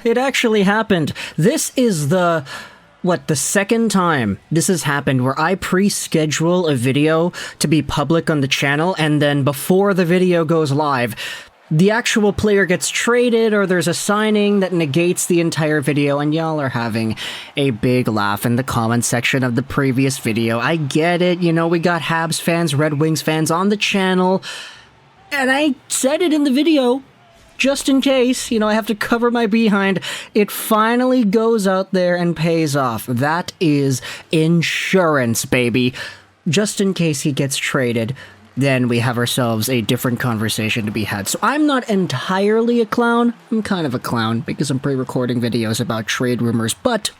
It actually happened. This is the second time this has happened where I pre-schedule a video to be public on the channel, and then before the video goes live, the actual player gets traded or there's a signing that negates the entire video, and y'all are having a big laugh in the comment section of the previous video. I get it, we got Habs fans, Red Wings fans on the channel, and I said it in the video, just in case, I have to cover my behind. It finally goes out there and pays off. That is insurance, baby. Just in case he gets traded, then we have ourselves a different conversation to be had. So I'm not entirely a clown. I'm kind of a clown because I'm pre-recording videos about trade rumors, but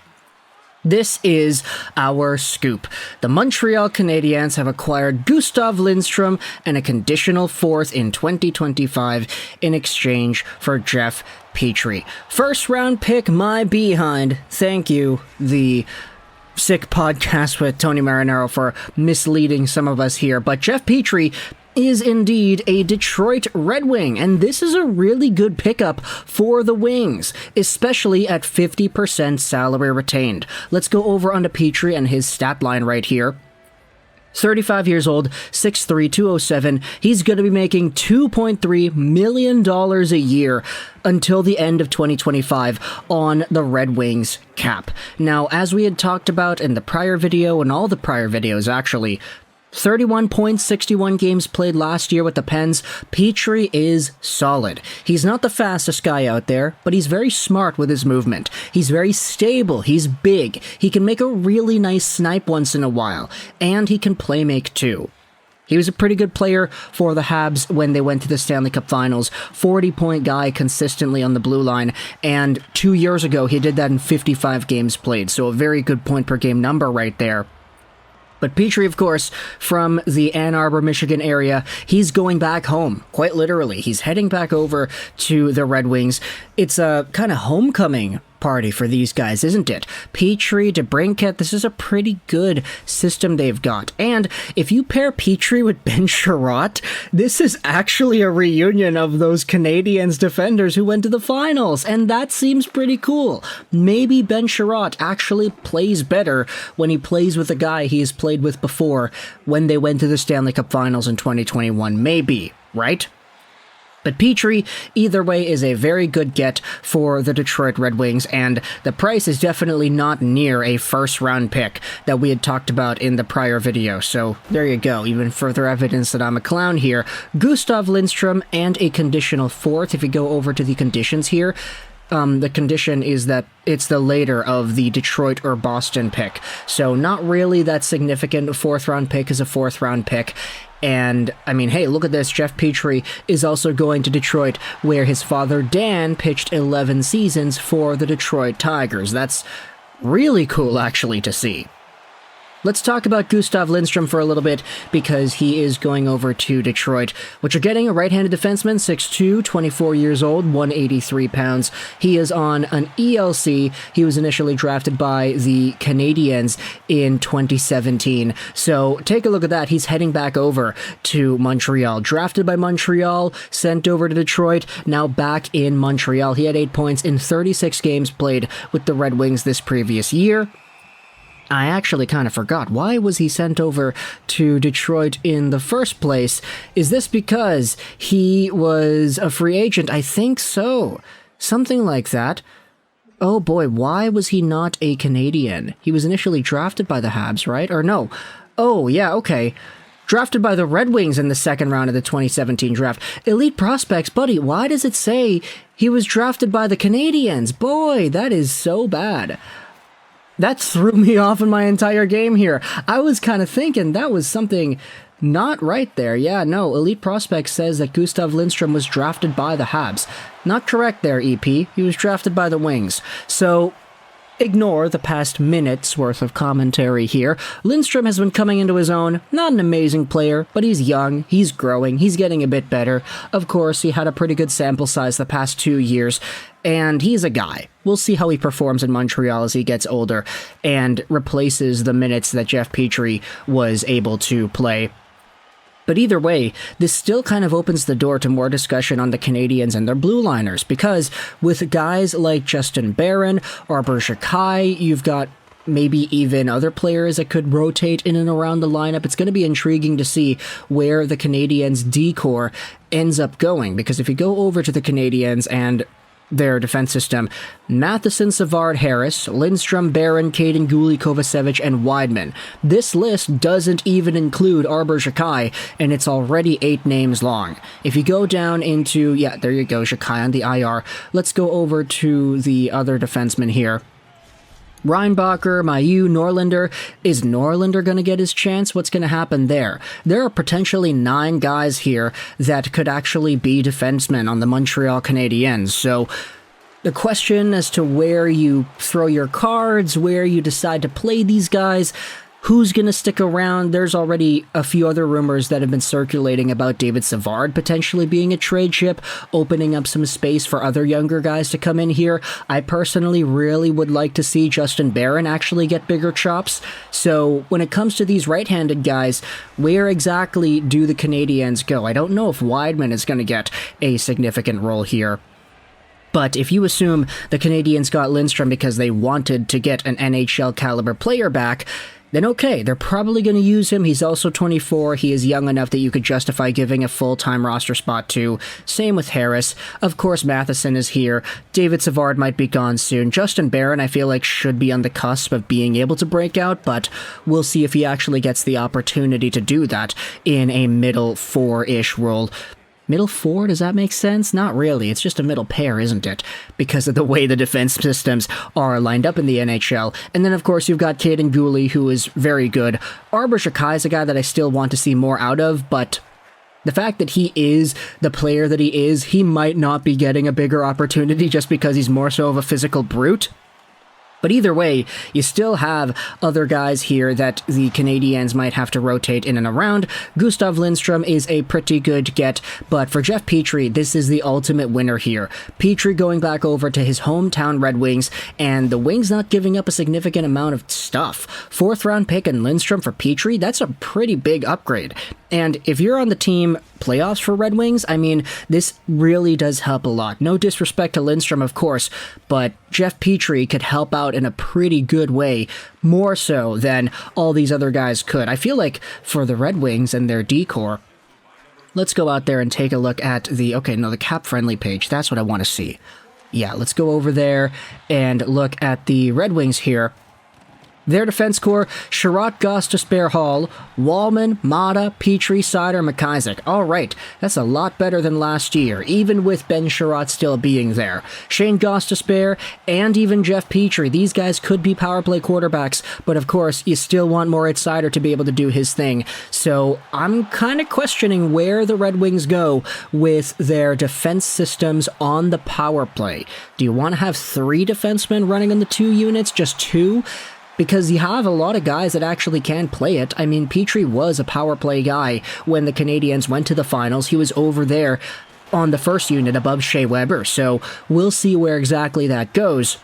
this is our scoop. The Montreal Canadiens have acquired Gustav Lindstrom and a conditional fourth in 2025 in exchange for Jeff Petry. First round pick, my behind. Thank you, the sick podcast with Tony Marinaro, for misleading some of us here. But Jeff Petry is indeed a Detroit Red Wing, and this is a really good pickup for the Wings, especially at 50% salary retained. Let's go over onto Petry and his stat line right here. 35 years old, 6'3", 207. He's going to be making $2.3 million a year until the end of 2025 on the Red Wings cap. Now, as we had talked about in the prior video, and all the prior videos actually, 31 points, 61 games played last year with the Pens. Petry is solid. He's not the fastest guy out there, but he's very smart with his movement. He's very stable. He's big. He can make a really nice snipe once in a while, and he can play make too. He was a pretty good player for the Habs when they went to the Stanley Cup Finals. 40-point guy consistently on the blue line, and 2 years ago he did that in 55 games played, so a very good point per game number right there. But Petry, of course, from the Ann Arbor, Michigan area, he's going back home, quite literally. He's heading back over to the Red Wings. It's a kind of homecoming party for these guys, isn't it? Petry, DeBrincat, this is a pretty good system they've got. And if you pair Petry with Ben Sherratt, this is actually a reunion of those Canadiens defenders who went to the finals, and that seems pretty cool. Maybe Ben Sherratt actually plays better when he plays with a guy he has played with before when they went to the Stanley Cup Finals in 2021. Maybe, right? But Petry, either way, is a very good get for the Detroit Red Wings, and the price is definitely not near a first-round pick that we had talked about in the prior video. So there you go, even further evidence that I'm a clown here. Gustav Lindstrom and a conditional fourth. If you go over to the conditions here, the condition is that it's the later of the Detroit or Boston pick. So not really that significant. A fourth-round pick is a fourth-round pick. And, I mean, hey, look at this. Jeff Petry is also going to Detroit, where his father, Dan, pitched 11 seasons for the Detroit Tigers. That's really cool, actually, to see. Let's talk about Gustav Lindstrom for a little bit, because he is going over to Detroit. What you're getting, a right-handed defenseman, 6'2", 24 years old, 183 pounds. He is on an ELC. He was initially drafted by the Canadiens in 2017. So take a look at that. He's heading back over to Montreal. Drafted by Montreal, sent over to Detroit, now back in Montreal. He had 8 points in 36 games played with the Red Wings this previous year. I actually kind of forgot. Why was he sent over to Detroit in the first place? Is this because he was a free agent? I think so. Something like that. Oh boy, why was he not a Canadian? He was initially drafted by the Habs, right? Or no. Oh, yeah, okay. Drafted by the Red Wings in the second round of the 2017 draft. Elite prospects, buddy, why does it say he was drafted by the Canadiens? Boy, that is so bad. That threw me off in my entire game here. I was kind of thinking that was something not right there. Yeah, no, Elite Prospects says that Gustav Lindstrom was drafted by the Habs. Not correct there, EP. He was drafted by the Wings. So ignore the past minute's worth of commentary here. Lindstrom has been coming into his own. Not an amazing player, but he's young, he's growing, he's getting a bit better. Of course, he had a pretty good sample size the past 2 years, and he's a guy. We'll see how he performs in Montreal as he gets older and replaces the minutes that Jeff Petry was able to play. But either way, this still kind of opens the door to more discussion on the Canadiens and their blue liners, because with guys like Justin Barron, Arbor Xhekaj, you've got maybe even other players that could rotate in and around the lineup. It's going to be intriguing to see where the Canadiens' D-core ends up going, because if you go over to the Canadiens and their defense system, Matheson, Savard, Harris, Lindstrom, Barron, Caden, Guhle, Kovacevic, and Wideman. This list doesn't even include Arbor Xhekaj, and it's already 8 names long. If you go down into, yeah, there you go, Xhekaj on the IR. Let's go over to the other defensemen here. Reinbacher, Mayu, Norlinder. Is Norlinder going to get his chance? What's going to happen there? There are potentially 9 guys here that could actually be defensemen on the Montreal Canadiens. So the question as to where you throw your cards, where you decide to play these guys, who's going to stick around? There's already a few other rumors that have been circulating about David Savard potentially being a trade chip, opening up some space for other younger guys to come in here. I personally really would like to see Justin Barron actually get bigger chops. So when it comes to these right-handed guys, where exactly do the Canadiens go? I don't know if Wideman is going to get a significant role here. But if you assume the Canadiens got Lindstrom because they wanted to get an NHL caliber player back, then okay, they're probably going to use him. He's also 24. He is young enough that you could justify giving a full-time roster spot to. Same with Harris. Of course, Matheson is here. David Savard might be gone soon. Justin Barron, I feel like, should be on the cusp of being able to break out, but we'll see if he actually gets the opportunity to do that in a middle 4-ish role. Middle 4, does that make sense? Not really, it's just a middle pair, isn't it? Because of the way the defense systems are lined up in the NHL. And then, of course, you've got Caden Guhle, who is very good. Arbor Xhekaj is a guy that I still want to see more out of, but the fact that he is the player that he is, he might not be getting a bigger opportunity just because he's more so of a physical brute. But either way, you still have other guys here that the Canadiens might have to rotate in and around. Gustav Lindstrom is a pretty good get, but for Jeff Petry, this is the ultimate winner here. Petry going back over to his hometown Red Wings, and the Wings not giving up a significant amount of stuff. 4th round pick and Lindstrom for Petry, that's a pretty big upgrade. And if you're on the team playoffs for Red Wings, I mean, this really does help a lot. No disrespect to Lindstrom, of course, but Jeff Petry could help out in a pretty good way, more so than all these other guys could. I feel like for the Red Wings and their D-core, let's go out there and take a look at the cap-friendly page. That's what I want to see. Yeah, let's go over there and look at the Red Wings here. Their defense core: Sherratt, Gostisbehere, Hall, Wallman, Mata, Petry, Seider, McIsaac. All right, that's a lot better than last year, even with Ben Sherratt still being there. Shane Gostisbehere and even Jeff Petry, these guys could be power play quarterbacks, but of course, you still want Moritz Seider to be able to do his thing. So I'm kind of questioning where the Red Wings go with their defense systems on the power play. Do you want to have 3 defensemen running on the 2 units, just 2? Because you have a lot of guys that actually can play it. I mean, Petry was a power play guy when the Canadiens went to the finals. He was over there on the first unit above Shea Weber, so we'll see where exactly that goes.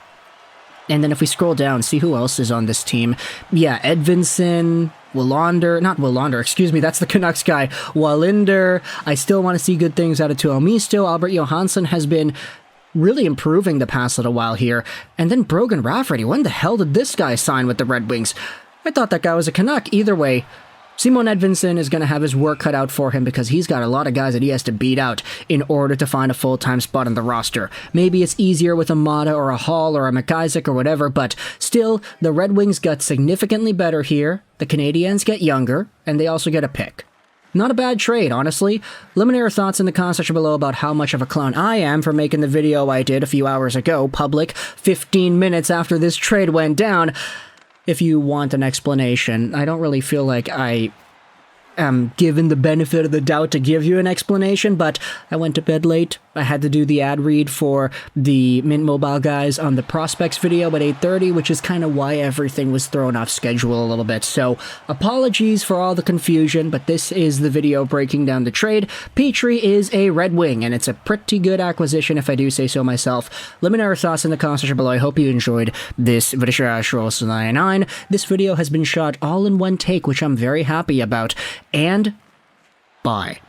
And then if we scroll down, see who else is on this team. Yeah, Edvinsson, Willander, that's the Canucks guy. Willander, I still want to see good things out of Tuomisto. Albert Johansson has been really improving the past little while here. And then Brogan Rafferty, when the hell did this guy sign with the Red Wings? I thought that guy was a Canuck. Either way, Simon Edvinsson is going to have his work cut out for him because he's got a lot of guys that he has to beat out in order to find a full-time spot on the roster. Maybe it's easier with a Mata or a Hall or a McIsaac or whatever, but still, the Red Wings got significantly better here, the Canadiens get younger, and they also get a pick. Not a bad trade, honestly. Let me know your thoughts in the comment section below about how much of a clown I am for making the video I did a few hours ago public, 15 minutes after this trade went down. If you want an explanation, I don't really feel like I am given the benefit of the doubt to give you an explanation, but I went to bed late. I had to do the ad read for the Mint Mobile guys on the Prospects video at 8:30, which is kind of why everything was thrown off schedule a little bit. So apologies for all the confusion, but this is the video breaking down the trade. Petry is a Red Wing, and it's a pretty good acquisition if I do say so myself. Let me know your thoughts in the comment section below. I hope you enjoyed this video. This video has been shot all in one take, which I'm very happy about. And Bye.